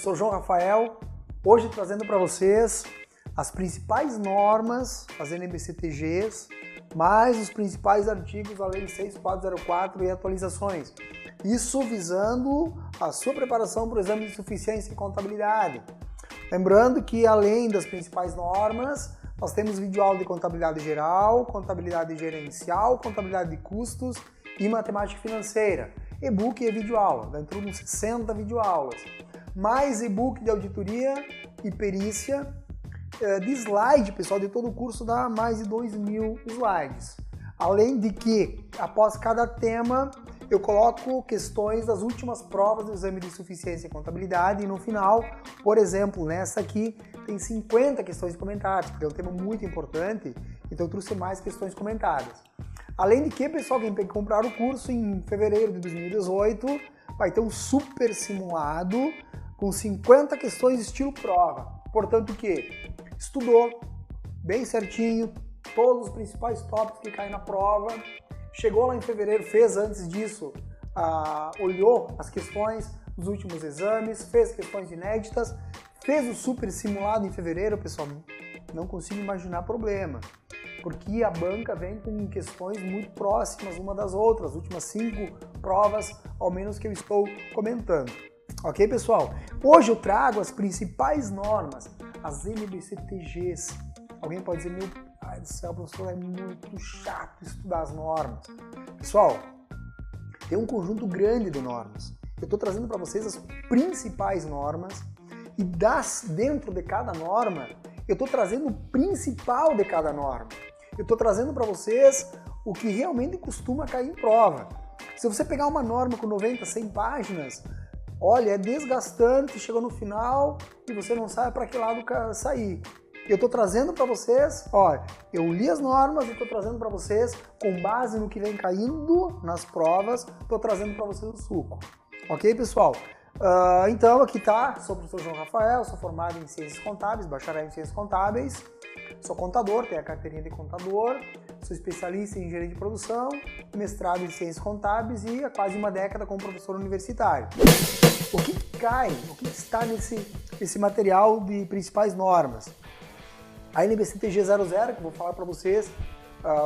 Professor João Rafael, hoje trazendo para vocês as principais normas, as NBC-TGs, mais os principais artigos da Lei 6404 e atualizações. Isso visando a sua preparação para o exame de suficiência e contabilidade. Lembrando que além das principais normas, nós temos videoaula de contabilidade geral, contabilidade gerencial, contabilidade de custos e matemática financeira. E-book e videoaula, dentro de 60 videoaulas. Mais e-book de auditoria e perícia, de slide, pessoal, de todo o curso dá mais de 2.000 slides. Além de que, após cada tema, eu coloco questões das últimas provas do exame de suficiência e contabilidade e no final, por exemplo, nessa aqui, tem 50 questões comentadas, porque é um tema muito importante, então eu trouxe mais questões comentadas. Além de que, pessoal, quem comprar o curso em fevereiro de 2018 vai ter um super simulado com 50 questões estilo prova. Portanto, o que? Estudou bem certinho todos os principais tópicos que caem na prova, chegou lá em fevereiro, fez antes disso, olhou as questões dos últimos exames, fez questões inéditas, fez o super simulado em fevereiro, pessoal, não consigo imaginar problema, porque a banca vem com questões muito próximas uma das outras, as últimas 5 provas, ao menos que eu estou comentando. Ok, pessoal? Hoje eu trago as principais normas, as NBC-TGs. Alguém pode dizer, meu pai do céu, professor, é muito chato estudar as normas. Pessoal, tem um conjunto grande de normas. Eu estou trazendo para vocês as principais normas e dentro de cada norma, eu estou trazendo o principal de cada norma. Eu estou trazendo para vocês o que realmente costuma cair em prova. Se você pegar uma norma com 90, 100 páginas, olha, é desgastante, chega no final e você não sabe para que lado sair. Eu estou trazendo para vocês, olha, eu li as normas e estou trazendo para vocês, com base no que vem caindo nas provas, estou trazendo para vocês o suco. Ok, pessoal? Então, aqui tá, sou o professor João Rafael, sou formado em Ciências Contábeis, bacharel em Ciências Contábeis, sou contador, tenho a carteirinha de contador, sou especialista em engenharia de produção, mestrado em Ciências Contábeis e há quase uma década como professor universitário. O que cai, o que está nesse material de principais normas? A NBC-TG 00, que eu vou falar para vocês,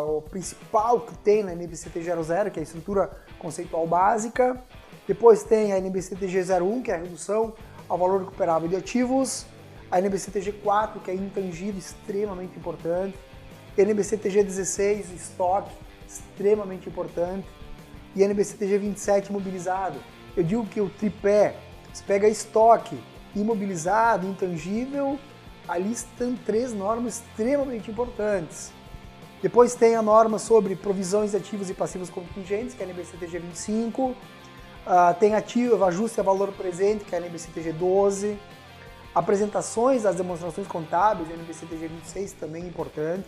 o principal que tem na NBC-TG 00, que é a estrutura conceitual básica. Depois tem a NBC-TG 01, que é a redução ao valor recuperável de ativos. A NBC-TG 4, que é intangível, extremamente importante. A NBC-TG 16, estoque, extremamente importante. E a NBC-TG 27, imobilizado. Eu digo que o tripé, você pega estoque, imobilizado, intangível, ali estão 3 normas extremamente importantes. Depois tem a norma sobre provisões de ativos e passivos contingentes, que é a NBC-TG 25. Tem ativo, ajuste a valor presente, que é a NBC-TG 12. Apresentações das demonstrações contábeis, a NBC-TG 26, também importante.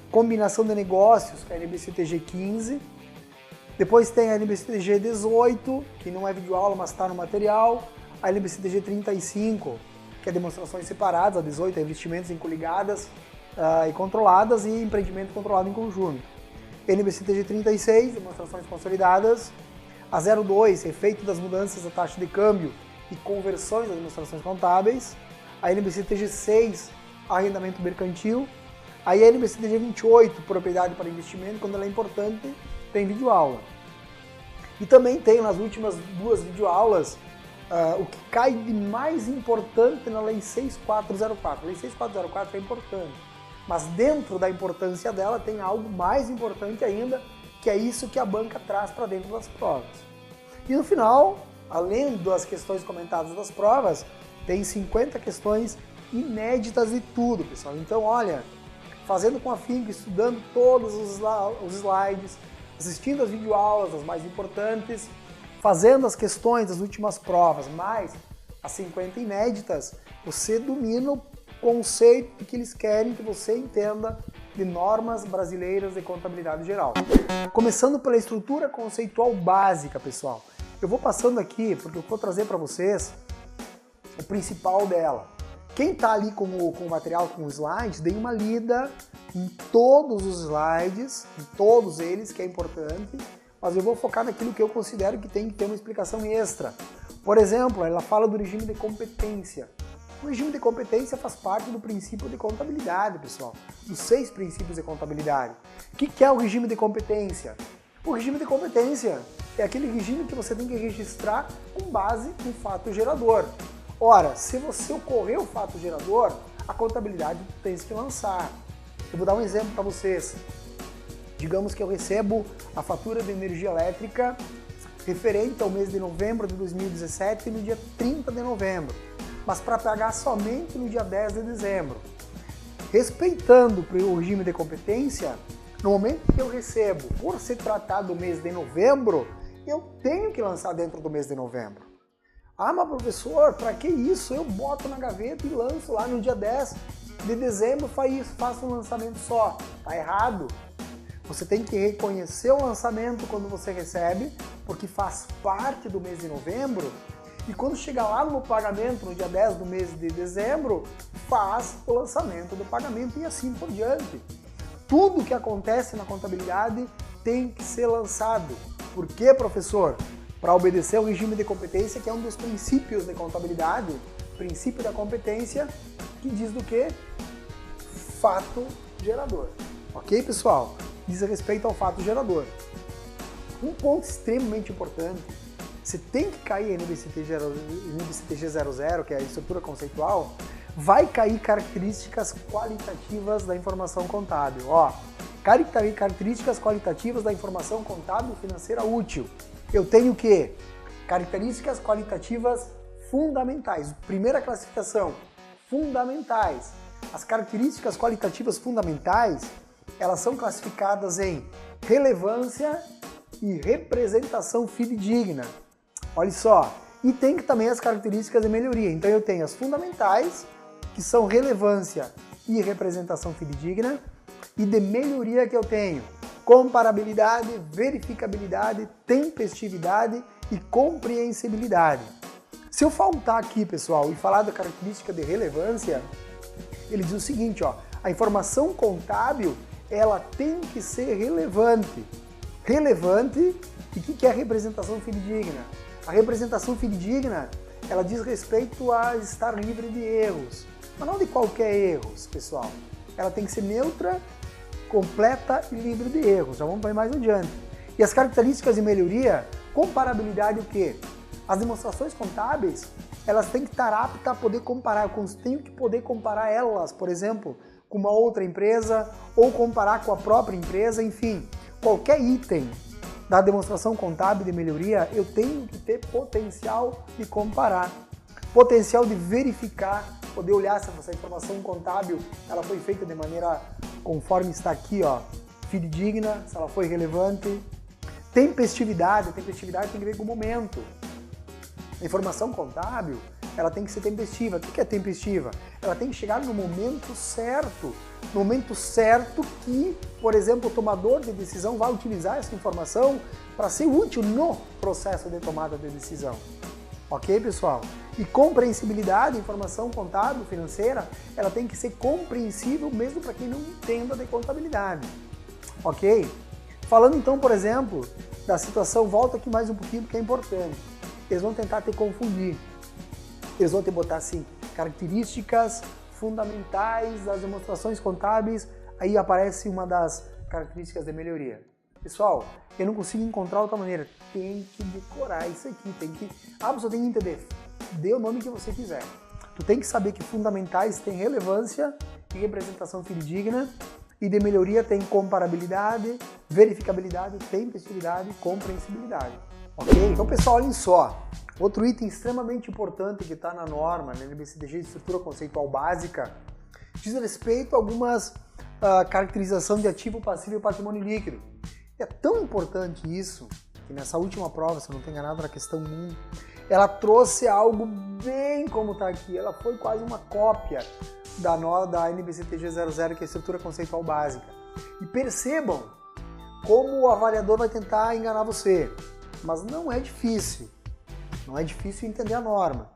Combinação de negócios, que é a NBC-TG 15. Depois tem a NBC-TG 18, que não é videoaula, mas está no material. A NBC-TG 35, que é demonstrações separadas. A 18 é investimentos em coligadas e controladas e empreendimento controlado em conjunto. A NBC-TG 36, demonstrações consolidadas. A 02, efeito das mudanças da taxa de câmbio e conversões das demonstrações contábeis. A NBC-TG 6, arrendamento mercantil. Aí a NBC-TG 28, propriedade para investimento, quando ela é importante, tem videoaula. E também tem nas últimas 2 videoaulas o que cai de mais importante na Lei 6404. A Lei 6404 é importante, mas dentro da importância dela tem algo mais importante ainda, que é isso que a banca traz para dentro das provas. E no final, além das questões comentadas das provas, tem 50 questões inéditas de tudo, pessoal. Então, olha, fazendo com afinco, estudando todos os slides, assistindo as videoaulas, as mais importantes, fazendo as questões das últimas provas, mais as 50 inéditas, você domina o conceito que eles querem que você entenda de normas brasileiras de contabilidade geral. Começando pela estrutura conceitual básica, pessoal. Eu vou passando aqui, porque eu vou trazer para vocês o principal dela. Quem está ali com o material, com os slides, dê uma lida em todos os slides, em todos eles, que é importante, mas eu vou focar naquilo que eu considero que tem que ter uma explicação extra. Por exemplo, ela fala do regime de competência. O regime de competência faz parte do princípio de contabilidade, pessoal, dos 6 princípios de contabilidade. O que é o regime de competência? O regime de competência é aquele regime que você tem que registrar com base no fato gerador. Ora, se você ocorrer o fato gerador, a contabilidade tem que lançar. Eu vou dar um exemplo para vocês. Digamos que eu recebo a fatura de energia elétrica referente ao mês de novembro de 2017 no dia 30 de novembro, mas para pagar somente no dia 10 de dezembro. Respeitando o regime de competência, no momento que eu recebo, por se tratar do mês de novembro, eu tenho que lançar dentro do mês de novembro. Ah, mas professor, para que isso? Eu boto na gaveta e lanço lá no dia 10 de dezembro, faço um lançamento só. Tá errado. Você tem que reconhecer o lançamento quando você recebe, porque faz parte do mês de novembro, e quando chegar lá no pagamento, no dia 10 do mês de dezembro, faz o lançamento do pagamento e assim por diante. Tudo que acontece na contabilidade tem que ser lançado. Por quê, professor? Para obedecer ao regime de competência, que é um dos princípios de contabilidade, princípio da competência, que diz do quê? Fato gerador. Ok, pessoal? Diz respeito ao fato gerador. Um ponto extremamente importante, você tem que cair NBCTG 00, que é a estrutura conceitual, vai cair características qualitativas da informação contábil. Ó, características qualitativas da informação contábil financeira útil. Eu tenho o quê? Características qualitativas fundamentais. Primeira classificação, fundamentais. As características qualitativas fundamentais, elas são classificadas em relevância e representação fidedigna. Olha só, e tem também as características de melhoria. Então eu tenho as fundamentais, que são relevância e representação fidedigna, e de melhoria que eu tenho comparabilidade, verificabilidade, tempestividade e compreensibilidade. Se eu faltar aqui, pessoal, e falar da característica de relevância, ele diz o seguinte, ó, a informação contábil, ela tem que ser relevante. Relevante, e o que é a representação fidedigna? A representação fidedigna, ela diz respeito a estar livre de erros, mas não de qualquer erros, pessoal. Ela tem que ser neutra, completa e livre de erros. Já vamos ver mais adiante. E as características de melhoria, comparabilidade o quê? As demonstrações contábeis, elas têm que estar aptas a poder comparar. Eu tenho que poder comparar elas, por exemplo, com uma outra empresa ou comparar com a própria empresa, enfim. Qualquer item da demonstração contábil de melhoria, eu tenho que ter potencial de comparar, potencial de verificar, poder olhar se essa informação contábil ela foi feita de maneira conforme está aqui, ó, fidedigna, se ela foi relevante. Tempestividade tem que ver com o momento. A informação contábil, ela tem que ser tempestiva. O que é tempestiva? Ela tem que chegar no momento certo que, por exemplo, o tomador de decisão vai utilizar essa informação para ser útil no processo de tomada de decisão. Ok, pessoal? E compreensibilidade, informação contábil, financeira, ela tem que ser compreensível mesmo para quem não entenda de contabilidade. Ok? Falando então, por exemplo, da situação, volta aqui mais um pouquinho porque é importante. Eles vão tentar te confundir. Eles vão te botar assim, características fundamentais das demonstrações contábeis, aí aparece uma das características de melhoria. Pessoal, eu não consigo encontrar outra maneira. Tem que decorar isso aqui, você tem que entender. Dê o nome que você quiser. Tu tem que saber que fundamentais tem relevância e representação fidedigna, e de melhoria tem comparabilidade, verificabilidade, tempestividade e compreensibilidade. Ok? Então, pessoal, olhem só. Outro item extremamente importante que está na norma, na NBCTG de estrutura conceitual básica, diz respeito a algumas caracterização de ativo, passivo e patrimônio líquido. É tão importante isso, que nessa última prova, se eu não estou enganado, na questão 1, ela trouxe algo bem como está aqui. Ela foi quase uma cópia da NBCTG 00, que é a estrutura conceitual básica. E percebam como o avaliador vai tentar enganar você. Mas não é difícil. Não é difícil entender a norma.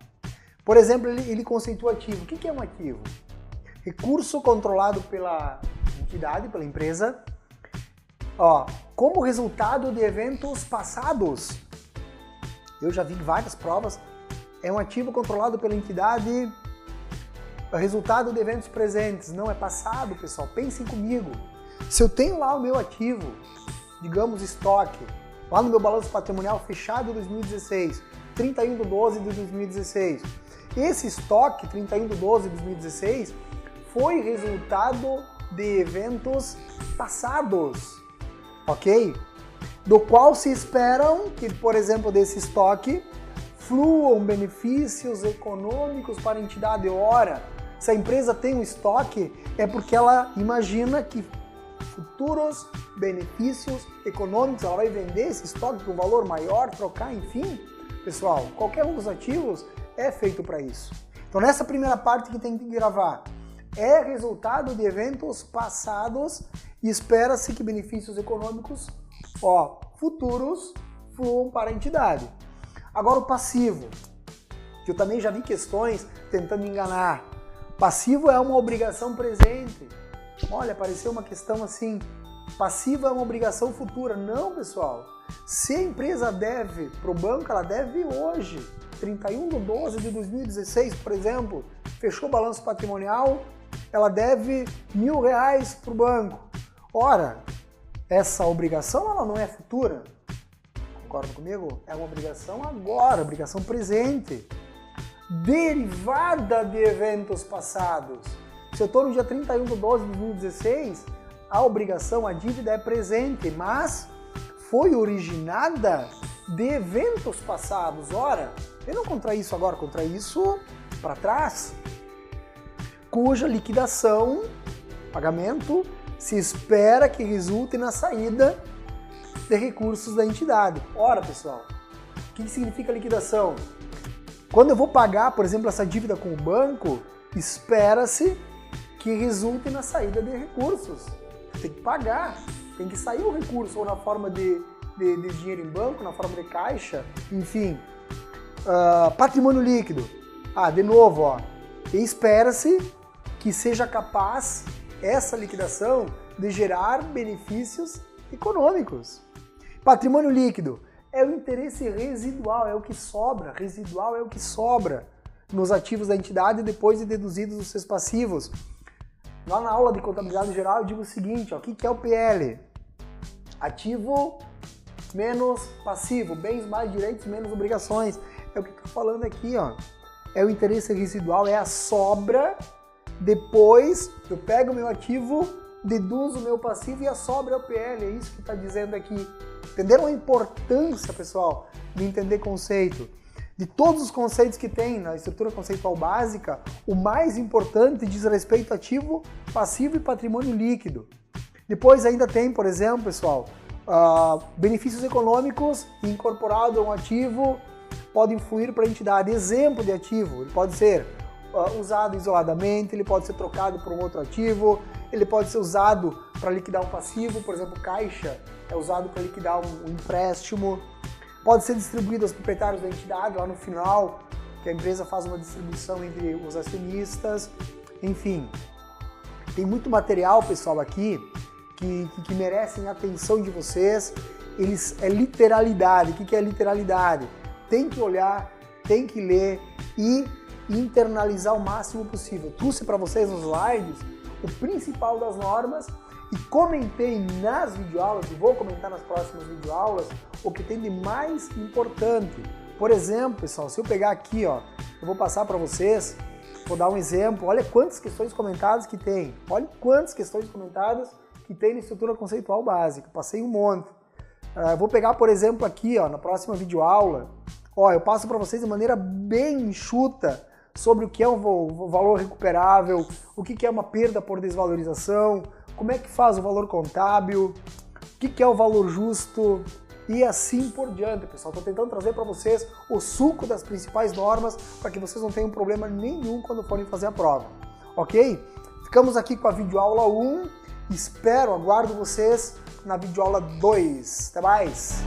Por exemplo, ele conceitua ativo. O que é um ativo? Recurso controlado pela entidade, pela empresa, como resultado de eventos passados. Eu já vi várias provas É um ativo controlado pela entidade, resultado de eventos presentes, não é passado, pessoal. Pensem comigo. Se eu tenho lá o meu ativo, digamos estoque, lá no meu balanço patrimonial fechado de 2016, 31/12 de 2016, esse estoque, 31/12 de 2016, foi resultado de eventos passados, ok? Do qual se esperam que, por exemplo, desse estoque, fluam benefícios econômicos para a entidade. Ora, se a empresa tem um estoque, é porque ela imagina que futuros benefícios econômicos, ela vai vender esse estoque com valor maior, trocar, enfim. Pessoal, qualquer um dos ativos é feito para isso. Então, nessa primeira parte que tem que gravar, é resultado de eventos passados e espera-se que benefícios econômicos futuros fluam para a entidade. Agora o passivo, que eu também já vi questões tentando enganar. Passivo é uma obrigação presente. Olha, apareceu uma questão assim, passivo é uma obrigação futura. Não, pessoal. Se a empresa deve para o banco, ela deve hoje. 31/12 de 2016, por exemplo, fechou o balanço patrimonial, ela deve R$1.000 para o banco. Ora, essa obrigação ela não é futura. Concorda comigo? É uma obrigação agora, obrigação presente, derivada de eventos passados. Se eu estou no dia 31/12 de 2016, a obrigação, a dívida é presente, mas foi originada de eventos passados. Ora, eu não contraí isso agora, contraí isso para trás, cuja liquidação, pagamento, se espera que resulte na saída de recursos da entidade. Ora, pessoal, o que significa liquidação? Quando eu vou pagar, por exemplo, essa dívida com o banco, espera-se que resulte na saída de recursos. Tem que pagar, tem que sair o recurso, ou na forma de dinheiro em banco, na forma de caixa, enfim. Patrimônio líquido. De novo, espera-se que seja capaz essa liquidação de gerar benefícios econômicos. Patrimônio líquido é o interesse residual, é o que sobra. Residual é o que sobra nos ativos da entidade depois de deduzidos os seus passivos. Lá na aula de contabilidade geral eu digo o seguinte, o que é o PL? Ativo menos passivo, bens mais direitos menos obrigações. É o que estou falando aqui, É o interesse residual, é a sobra. Depois eu pego o meu ativo, deduzo o meu passivo e a sobra é o PL. É isso que está dizendo aqui. Entenderam a importância, pessoal, de entender conceito? De todos os conceitos que tem na estrutura conceitual básica, o mais importante diz respeito a ativo, passivo e patrimônio líquido. Depois ainda tem, por exemplo, pessoal, benefícios econômicos incorporados a um ativo podem fluir para a entidade. Exemplo de ativo, ele pode ser usado isoladamente, ele pode ser trocado por um outro ativo, ele pode ser usado para liquidar um passivo, por exemplo, caixa é usado para liquidar um empréstimo, pode ser distribuído aos proprietários da entidade lá no final, que a empresa faz uma distribuição entre os acionistas, enfim. Tem muito material, pessoal, aqui que merecem a atenção de vocês. É literalidade. O que é literalidade? Tem que olhar, tem que ler e internalizar o máximo possível. Trouxe para vocês nos slides o principal das normas e comentei nas videoaulas, e vou comentar nas próximas videoaulas, o que tem de mais importante. Por exemplo, pessoal, se eu pegar aqui, eu vou passar para vocês, vou dar um exemplo, olha quantas questões comentadas que tem. Olha quantas questões comentadas que tem na estrutura conceitual básica. Passei um monte. Vou pegar, por exemplo, aqui, na próxima videoaula, eu passo para vocês de maneira bem enxuta sobre o que é um valor recuperável, o que é uma perda por desvalorização, como é que faz o valor contábil, o que é o valor justo e assim por diante, pessoal. Estou tentando trazer para vocês o suco das principais normas para que vocês não tenham problema nenhum quando forem fazer a prova, ok? Ficamos aqui com a videoaula 1, aguardo vocês na videoaula 2. Até mais!